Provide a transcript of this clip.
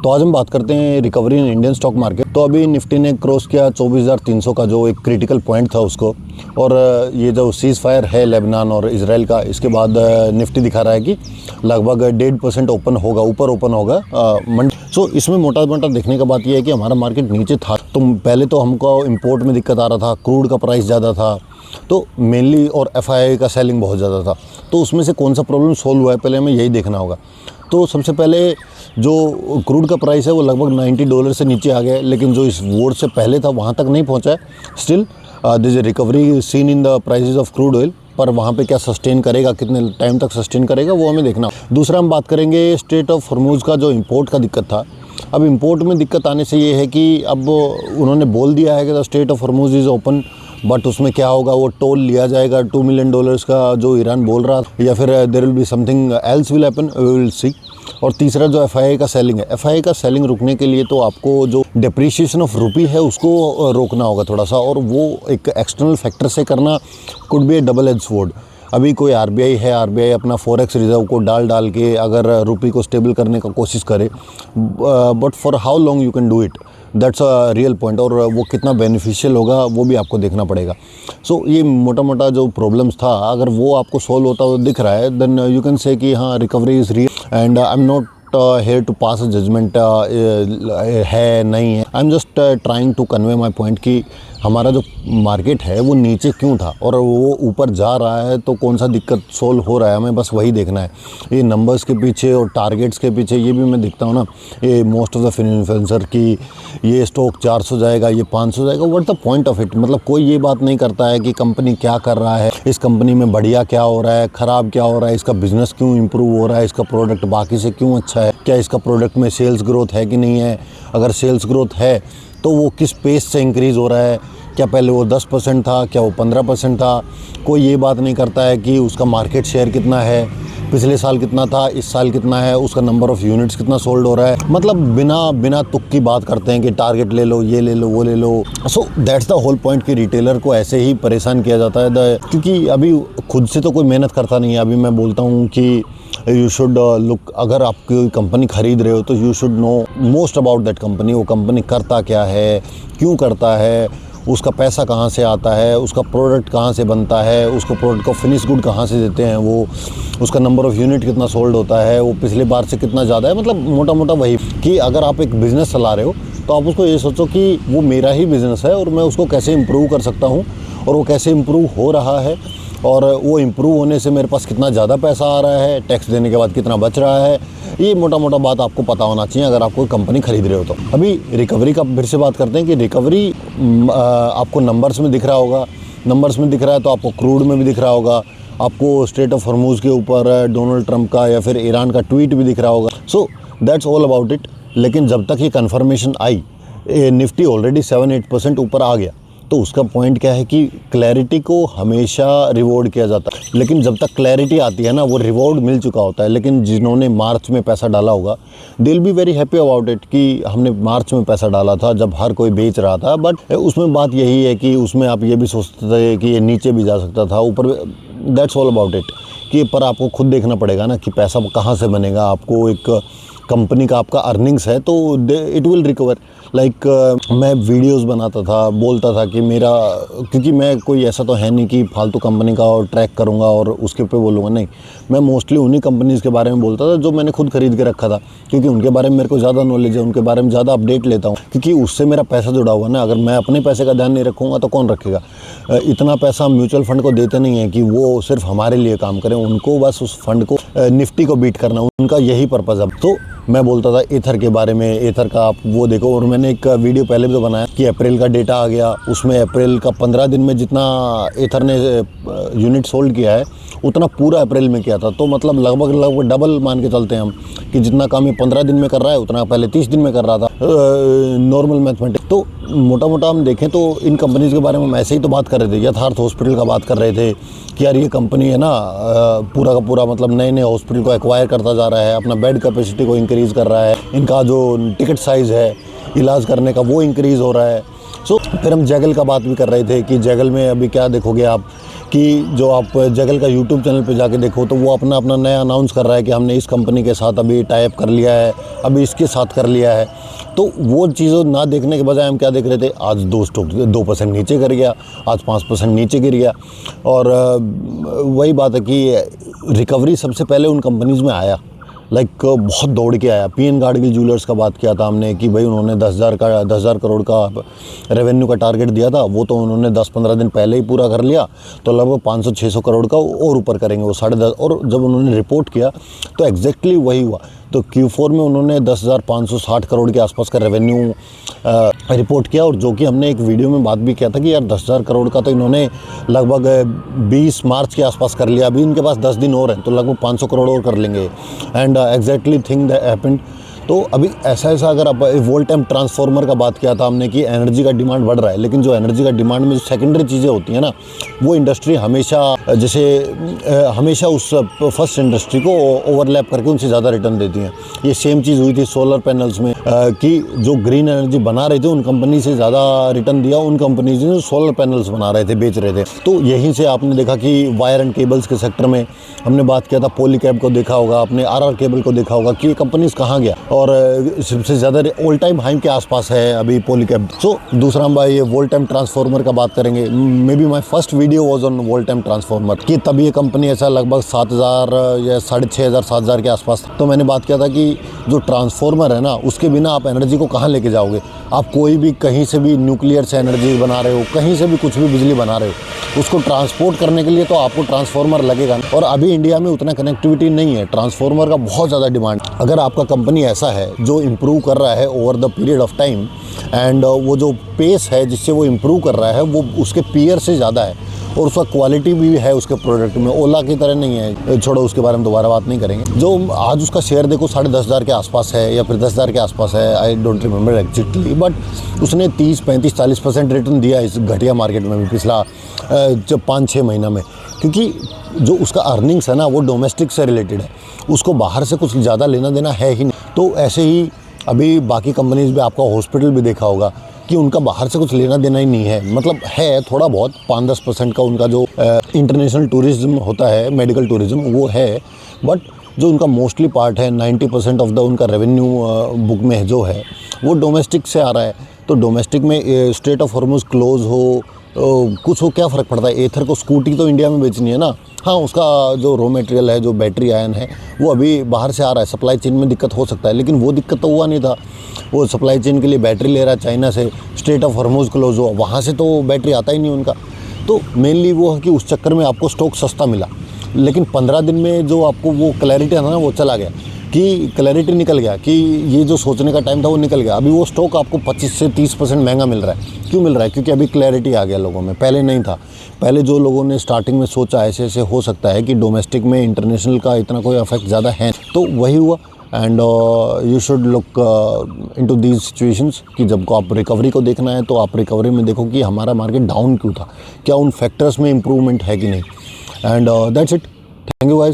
तो आज हम बात करते हैं recovery in Indian stock market. तो अभी निफ्टी ने क्रॉस किया 24,300 का जो एक क्रिटिकल पॉइंट था उसको, और ये जो सीज़ फायर है लेबनान और इजराइल का, इसके बाद निफ्टी दिखा रहा है कि लगभग 1.5% ओपन होगा, ऊपर ओपन होगा मंडे। सो इसमें मोटा मोटा देखने का बात यह है कि हमारा मार्केट नीचे था। तो पहले तो हमको इंपोर्ट में दिक्कत आ रहा था, क्रूड का प्राइस ज़्यादा था, तो मेनली, और FII का सेलिंग बहुत ज़्यादा था। तो उसमें से कौन सा प्रॉब्लम सोल्व हुआ है, पहले हमें यही देखना होगा। तो सबसे पहले जो क्रूड का प्राइस है वो लगभग $90 से नीचे आ गया है, लेकिन जो इस वॉर से पहले था वहाँ तक नहीं पहुँचा है। Still this is recovery seen in the prices of crude oil, पर वहाँ पे क्या सस्टेन करेगा, कितने टाइम तक सस्टेन करेगा, वो हमें देखना। दूसरा हम बात करेंगे स्ट्रेट ऑफ हॉर्मुज़ का, जो इंपोर्ट का दिक्कत था। अब इंपोर्ट में दिक्कत आने से ये है कि अब उन्होंने बोल दिया है कि the straight of Hormuz is open, but उसमें क्या होगा, वो टोल लिया जाएगा $2 मिलियन का जो ईरान बोल रहा था, या फिर there will be something else will happen, we will see. और तीसरा जो FII का सेलिंग है, FII का सेलिंग रुकने के लिए तो आपको जो डिप्रिशिएशन ऑफ रुपी है उसको रोकना होगा थोड़ा सा, और वो एक एक्सटर्नल फैक्टर से करना could be A double edge sword. अभी कोई RBI है, RBI अपना फॉरेक्स रिजर्व को डाल के अगर रुपी को स्टेबल करने का कोशिश करे, but for how long you can do it, that's a real point, और वो कितना बेनिफिशियल होगा वो भी आपको देखना पड़ेगा। सो ये मोटा मोटा जो प्रॉब्लम्स था, अगर वो आपको सॉल्व होता हुआ दिख रहा है, देन यू कैन से कि हाँ recovery is real, and I am not here to pass a judgment है नहीं है। I am just trying to convey my point कि हमारा जो मार्केट है वो नीचे क्यों था और वो ऊपर जा रहा है, तो कौन सा दिक्कत सोल्व हो रहा है, हमें बस वही देखना है। ये नंबर्स के पीछे और टारगेट्स के पीछे ये भी मैं दिखता हूँ ना, ये मोस्ट ऑफ द इन्फ्लुएंसर की ये स्टॉक 400 जाएगा, ये 500 जाएगा, what the point of it. मतलब कोई ये बात नहीं करता है कि कंपनी क्या कर रहा है, इस कंपनी में बढ़िया क्या हो रहा है, ख़राब क्या हो रहा है, इसका बिजनेस क्यों इंप्रूव हो रहा है, इसका प्रोडक्ट बाकी से क्यों अच्छा है, क्या इसका प्रोडक्ट में सेल्स ग्रोथ है कि नहीं है, अगर सेल्स ग्रोथ है तो वो किस पेस से इंक्रीज़ हो रहा है, क्या पहले वो 10% था, क्या वो 15% था। कोई ये बात नहीं करता है कि उसका मार्केट शेयर कितना है, पिछले साल कितना था, इस साल कितना है, उसका नंबर ऑफ़ यूनिट्स कितना सोल्ड हो रहा है। मतलब बिना तुक की बात करते हैं कि टारगेट ले लो, ये ले लो, वो ले लो। So that's the whole point कि रिटेलर को ऐसे ही परेशान किया जाता है, क्योंकि अभी खुद से तो कोई मेहनत करता नहीं है। अभी मैं बोलता हूँ कि यू शुड लुक, अगर आप कोई कंपनी ख़रीद रहे हो तो you should know most about that company. वो कंपनी करता क्या है, क्यों करता है, उसका पैसा कहाँ से आता है, उसका प्रोडक्ट कहाँ से बनता है, उसको प्रोडक्ट को फिनिश गुड कहाँ से देते हैं वो, उसका नंबर ऑफ़ यूनिट कितना सोल्ड होता है, वो पिछले बार से कितना ज़्यादा है। मतलब मोटा मोटा वही कि अगर आप एक बिज़नेस चला रहे हो तो आप उसको ये सोचो कि वो मेरा ही बिज़नेस है और मैं उसको कैसे इम्प्रूव कर सकता हूँ, और वो कैसे इम्प्रूव हो रहा है, और वो इम्प्रूव होने से मेरे पास कितना ज़्यादा पैसा आ रहा है, टैक्स देने के बाद कितना बच रहा है। ये मोटा मोटा बात आपको पता होना चाहिए अगर आप कोई कंपनी खरीद रहे हो तो। अभी रिकवरी का फिर से बात करते हैं कि रिकवरी आपको नंबर्स में दिख रहा होगा, नंबर्स में दिख रहा है तो आपको क्रूड में भी दिख रहा होगा, आपको स्ट्रेट ऑफ हॉर्मुज़ के ऊपर डोनाल्ड ट्रंप का या फिर ईरान का ट्वीट भी दिख रहा होगा। So that's all about it. लेकिन जब तक ये कन्फर्मेशन आई, निफ्टी ऑलरेडी 7-8% ऊपर आ गया, तो उसका पॉइंट क्या है कि क्लैरिटी को हमेशा रिवॉर्ड किया जाता है, लेकिन जब तक क्लैरिटी आती है ना, वो रिवॉर्ड मिल चुका होता है। लेकिन जिन्होंने मार्च में पैसा डाला होगा, they will be very happy about it कि हमने मार्च में पैसा डाला था जब हर कोई बेच रहा था। बट उसमें बात यही है कि उसमें आप ये भी सोचते थे कि ये नीचे भी जा सकता था, ऊपर। दैट्स ऑल अबाउट इट कि पर आपको खुद देखना पड़ेगा ना कि पैसा कहाँ से बनेगा। आपको एक कंपनी का आपका अर्निंग्स है तो इट विल रिकवर। लाइक मैं वीडियोस बनाता था, बोलता था कि मेरा, क्योंकि मैं कोई ऐसा तो है नहीं कि फालतू कंपनी का और ट्रैक करूंगा और उसके पे बोलूँगा, नहीं। मैं मोस्टली उन्हीं कंपनीज़ के बारे में बोलता था जो मैंने खुद खरीद के रखा था, क्योंकि उनके बारे में मेरे को ज़्यादा नॉलेज है, उनके बारे में ज़्यादा अपडेट लेता हूँ, क्योंकि उससे मेरा पैसा जुड़ा हुआ ना। अगर मैं अपने पैसे का ध्यान नहीं रखूँगा तो कौन रखेगा। इतना पैसा हम म्यूचुअल फंड को देते नहीं है कि वो सिर्फ हमारे लिए काम करें, उनको बस उस फंड को, निफ्टी को बीट करना, उनका यही पर्पज़ है। तो मैं बोलता था एथर के बारे में, एथर का आप वो देखो। और मैंने एक वीडियो पहले भी तो बनाया कि अप्रैल का डेटा आ गया, उसमें अप्रैल का 15 दिन में जितना एथर ने यूनिट सोल्ड किया है उतना पूरा अप्रैल में किया था। तो मतलब लगभग डबल मान के चलते हैं हम कि जितना काम ये 15 दिन में कर रहा है उतना पहले 30 दिन में कर रहा था, नॉर्मल मैथमेटिक्स। तो मोटा मोटा हम देखें तो इन कंपनीज़ के बारे में हम ऐसे ही तो बात कर रहे थे। यथार्थ हॉस्पिटल का बात कर रहे थे कि यार ये कंपनी है ना, पूरा का पूरा मतलब नए नए हॉस्पिटल को एक्वायर करता जा रहा है, अपना बेड कैपेसिटी को इंक्रीज़ कर रहा है, इनका जो टिकट साइज़ है इलाज करने का वो इंक्रीज़ हो रहा है। सो फिर हम जैगल का बात भी कर रहे थे कि जैगल में अभी क्या देखोगे आप कि जो आप जगल का यूट्यूब चैनल पे जाके देखो तो वो अपना अपना नया अनाउंस कर रहा है कि हमने इस कंपनी के साथ अभी टाई अप कर लिया है, अभी इसके साथ कर लिया है। तो वो चीज़ों ना देखने के बजाय हम क्या देख रहे थे, आज 2% नीचे गिर गया, आज 5% नीचे गिर गया। और वही बात है कि रिकवरी सबसे पहले उन कंपनीज़ में आया, बहुत दौड़ के आया। पीएन गाडगिल ज्वेलर्स का बात किया था हमने कि भाई उन्होंने 10,000 करोड़ का रेवेन्यू का टारगेट दिया था, वो तो उन्होंने 10-15 दिन पहले ही पूरा कर लिया। तो लगभग 500-600 करोड़ का और ऊपर करेंगे वो 10.5। और जब उन्होंने रिपोर्ट किया तो एग्जैक्टली वही हुआ। तो Q4 में उन्होंने 10,560 करोड़ के आसपास का रेवेन्यू रिपोर्ट किया। और जो कि हमने एक वीडियो में बात भी किया था कि यार 10,000 करोड़ का तो इन्होंने लगभग 20 मार्च के आसपास कर लिया, अभी इनके पास 10 दिन और हैं तो लगभग 500 करोड़ और कर लेंगे। And exactly thing that happened. तो अभी ऐसा अगर आप वोल्ट टाइम ट्रांसफार्मर का बात किया था हमने कि एनर्जी का डिमांड बढ़ रहा है, लेकिन जो एनर्जी का डिमांड में जो सेकेंडरी चीज़ें होती हैं ना, वो इंडस्ट्री हमेशा उस फर्स्ट इंडस्ट्री को ओवरलैप करके उनसे ज़्यादा रिटर्न देती हैं। ये सेम चीज़ हुई थी सोलर पैनल्स में कि जो ग्रीन एनर्जी बना रहे थे उन कंपनी से ज़्यादा रिटर्न दिया उन कंपनीज ने जो सोलर पैनल्स बना रहे थे, बेच रहे थे। तो यहीं से आपने देखा कि वायर एंड केबल्स के सेक्टर में हमने बात किया था, पॉलीकैब को देखा होगा, अपने RR केबल को देखा होगा कि ये कंपनीज कहाँ गया, और सबसे ज़्यादा ऑल टाइम हाई के आसपास है अभी पॉलीकैब। सो दूसरा हम भाई ये वोल्ट टाइम ट्रांसफार्मर का बात करेंगे। May be my first video was on volt time transformer कि तब ये कंपनी ऐसा लगभग 7,000 या 6,500 7,000 के आसपास। तो मैंने बात किया था कि जो ट्रांसफार्मर है ना, उसके बिना आप एनर्जी को कहाँ लेके जाओगे। आप कोई भी कहीं से भी न्यूक्लियर से एनर्जी बना रहे हो, कहीं से भी कुछ भी बिजली बना रहे हो, उसको ट्रांसपोर्ट करने के लिए तो आपको ट्रांसफार्मर लगेगा। और अभी इंडिया में उतना कनेक्टिविटी नहीं है, ट्रांसफार्मर का बहुत ज़्यादा डिमांड। अगर आपका कंपनी ऐसा है जो इम्प्रूव कर रहा है over the period of time, and वो जो पेस है जिससे वो इम्प्रूव कर रहा है वो उसके पीयर से ज़्यादा है, और उसका क्वालिटी भी है उसके प्रोडक्ट में, ओला की तरह नहीं है। छोड़ो, उसके बारे में दोबारा बात नहीं करेंगे। जो आज उसका शेयर देखो 10,500 के आसपास है या फिर 10,000 के आसपास है, I don't remember exactly, but उसने 30, 35, 40% रिटर्न दिया इस घटिया मार्केट में भी पिछला जब 5-6 महीना में। क्योंकि जो उसका अर्निंग्स है ना वो डोमेस्टिक से रिलेटेड है, उसको बाहर से कुछ ज़्यादा लेना देना है ही नहीं। तो ऐसे ही अभी बाकी कंपनीज में आपका हॉस्पिटल भी देखा होगा कि उनका बाहर से कुछ लेना देना ही नहीं है, मतलब है थोड़ा बहुत 5-10% का उनका जो इंटरनेशनल टूरिज्म होता है, मेडिकल टूरिज्म, वो है। बट जो उनका मोस्टली पार्ट है 90% ऑफ द उनका रेवेन्यू बुक में जो है वो डोमेस्टिक से आ रहा है। तो डोमेस्टिक में स्ट्रेट ऑफ हॉर्मुज क्लोज हो कुछ हो, क्या फ़र्क पड़ता है। एथर को स्कूटी तो इंडिया में बेचनी है ना। हाँ, उसका जो रॉ मटेरियल है, जो बैटरी आयन है, वो अभी बाहर से आ रहा है, सप्लाई चेन में दिक्कत हो सकता है, लेकिन वो दिक्कत तो हुआ नहीं था। वो सप्लाई चेन के लिए बैटरी ले रहा है चाइना से, स्ट्रेट ऑफ हॉर्मुज क्लोज हुआ, वहाँ से तो बैटरी आता ही नहीं उनका। तो मेनली वो है कि उस चक्कर में आपको स्टॉक सस्ता मिला, लेकिन 15 दिन में जो आपको वो क्लैरिटी था ना वो चला गया, कि क्लैरिटी निकल गया कि ये जो सोचने का टाइम था वो निकल गया। अभी वो स्टॉक आपको 25 से 30% महंगा मिल रहा है। क्यों मिल रहा है? क्योंकि अभी क्लैरिटी आ गया लोगों में, पहले नहीं था। पहले जो लोगों ने स्टार्टिंग में सोचा ऐसे हो सकता है कि डोमेस्टिक में इंटरनेशनल का इतना कोई इफेक्ट ज़्यादा है, तो वही हुआ। And you should look into these situations कि जब को आप रिकवरी को देखना है तो आप रिकवरी में देखो कि हमारा मार्केट डाउन क्यों था, क्या उन फैक्टर्स में इम्प्रूवमेंट है कि नहीं। And that's it. Thank you guys.